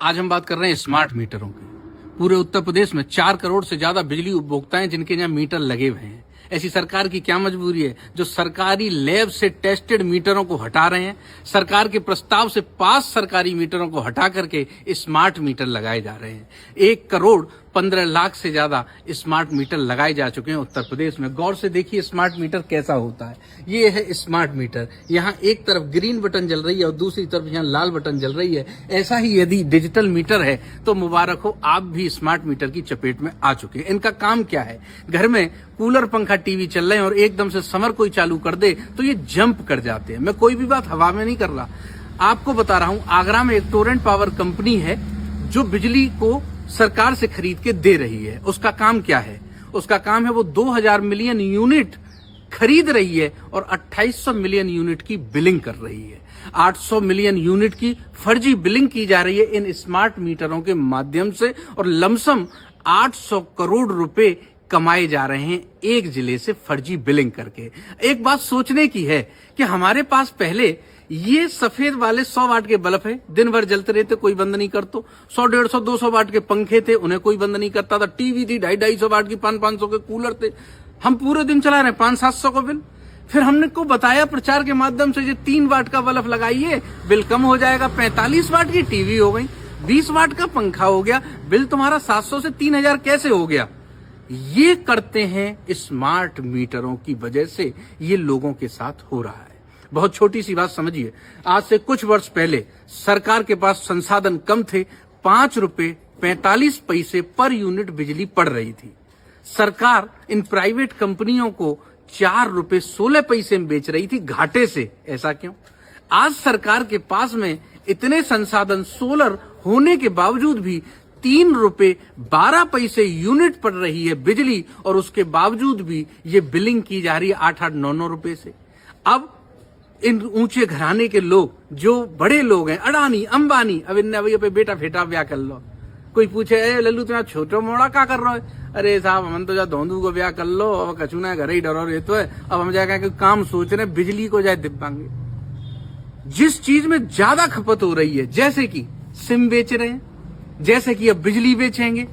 आज हम बात कर रहे हैं स्मार्ट मीटरों की। पूरे उत्तर प्रदेश में 4 करोड़ से ज्यादा बिजली उपभोक्ता हैं जिनके यहाँ मीटर लगे हुए हैं। ऐसी सरकार की क्या मजबूरी है जो सरकारी लैब से टेस्टेड मीटरों को हटा रहे हैं। सरकार के प्रस्ताव से पास सरकारी मीटरों को हटा करके स्मार्ट मीटर लगाए जा रहे हैं। 1 करोड़ 15 लाख से ज्यादा स्मार्ट मीटर लगाए जा चुके हैं उत्तर प्रदेश में। गौर से देखिए स्मार्ट मीटर कैसा होता है। ये है स्मार्ट मीटर। यहाँ एक तरफ ग्रीन बटन जल रही है और दूसरी तरफ यहाँ लाल बटन जल रही है। ऐसा ही यदि डिजिटल मीटर है तो मुबारक हो, आप भी स्मार्ट मीटर की चपेट में आ चुके हैं। इनका काम क्या है? घर में कूलर, पंखा, टीवी चल रहे हैं और एकदम से समर कोई चालू कर दे तो ये जंप कर जाते हैं। मैं कोई भी बात हवा में नहीं कर रहा, आपको बता रहा हूं। आगरा में एक टोरेंट पावर कंपनी है जो बिजली को सरकार से खरीद के दे रही है। उसका काम क्या है? उसका काम है वो 2000 मिलियन यूनिट खरीद रही है और 2800 मिलियन यूनिट की बिलिंग कर रही है। 800 मिलियन यूनिट की फर्जी बिलिंग की जा रही है इन स्मार्ट मीटरों के माध्यम से और लमसम 800 करोड़ रुपए कमाए जा रहे हैं एक जिले से फर्जी बिलिंग करके। एक बात सोचने की है कि हमारे पास पहले ये सफेद वाले 100 वाट के बल्ब है, दिन भर जलते रहते, कोई बंद नहीं करता। 100, 150, 200 वाट के पंखे थे, उन्हें कोई बंद नहीं करता था। टीवी थी, 250 वाट की, 500 के कूलर थे। हम पूरे दिन चला रहे हैं, 500-700 का बिल। फिर हमने को बताया प्रचार के माध्यम से ये 3 वाट का बल्ब लगाइए, बिल कम हो जाएगा। 45 वाट की टीवी हो गई, 20 वाट का पंखा हो गया, बिल तुम्हारा 700 से 3000 कैसे हो गया? ये करते हैं स्मार्ट मीटरों की वजह से ये लोगों के साथ हो रहा है। बहुत छोटी सी बात समझिए। आज से कुछ वर्ष पहले सरकार के पास संसाधन कम थे, 5 रुपए 45 पैसे पर यूनिट बिजली पड़ रही थी। सरकार इन प्राइवेट कंपनियों को 4 रुपए 16 पैसे में बेच रही थी घाटे से। ऐसा क्यों? आज सरकार के पास में इतने संसाधन सोलर होने के बावजूद भी 3 रुपए 12 पैसे यूनिट पड़ रही है बिजली और उसके बावजूद भी ये बिलिंग की जा रही है 8-8, 9-9 रुपए से। अब इन ऊंचे घराने के लोग, जो बड़े लोग हैं, अडानी, अंबानी, अब इन भैया पे बेटा फेटा ब्याह कर लो। कोई पूछे, ए लल्लू तुम्हारा छोटो मोड़ा क्या कर रहा है? अरे साहब हम तो जा धोंदू को ब्याह कर लो, अब कछु ना घर ही डरो रहे तो है। अब हम जाकर काम सोच रहे हैं बिजली को जाए दिपाएंगे। जिस चीज में ज्यादा खपत हो रही है, जैसे कि सिम बेच रहे हैं, जैसे कि अब बिजली बेचेंगे।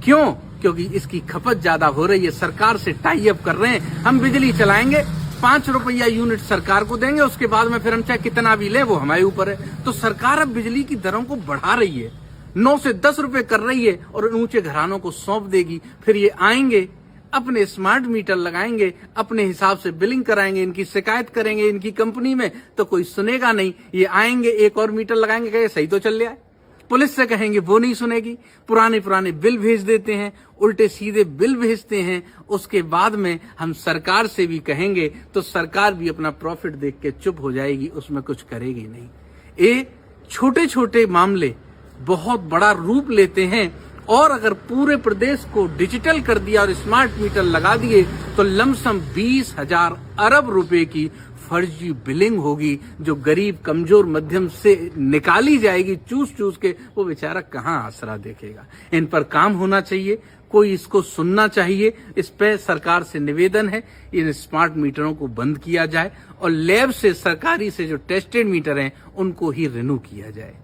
क्यों? क्योंकि इसकी खपत ज्यादा हो रही है। सरकार से टाई अप कर रहे हैं, हम बिजली चलाएंगे, 5 रुपया यूनिट सरकार को देंगे, उसके बाद में फिर हम चाहे कितना भी ले वो हमारे ऊपर है। तो सरकार अब बिजली की दरों को बढ़ा रही है, 9 से 10 रुपए कर रही है और ऊंचे घरानों को सौंप देगी। फिर ये आएंगे, अपने स्मार्ट मीटर लगाएंगे, अपने हिसाब से बिलिंग कराएंगे, इनकी शिकायत करेंगे इनकी कंपनी में तो कोई सुनेगा नहीं। ये आएंगे, एक और मीटर लगाएंगे, कहे सही तो चल रहा है। पुलिस से कहेंगे वो नहीं सुनेगी। पुराने बिल भेज देते हैं, उल्टे सीधे बिल भेजते हैं। उसके बाद में हम सरकार से भी कहेंगे तो सरकार भी अपना प्रॉफिट देख के चुप हो जाएगी, उसमें कुछ करेगी नहीं। ये छोटे छोटे मामले बहुत बड़ा रूप लेते हैं और अगर पूरे प्रदेश को डिजिटल कर दिया और स्मार्ट मीटर लगा दिए तो लमसम 20,000 अरब रुपए की फर्जी बिलिंग होगी जो गरीब, कमजोर, मध्यम से निकाली जाएगी चूस चूस के। वो बेचारा कहां आसरा देखेगा? इन पर काम होना चाहिए, कोई इसको सुनना चाहिए। इस पे सरकार से निवेदन है इन स्मार्ट मीटरों को बंद किया जाए और लैब से, सरकारी से जो टेस्टेड मीटर हैं उनको ही रिन्यू किया जाए।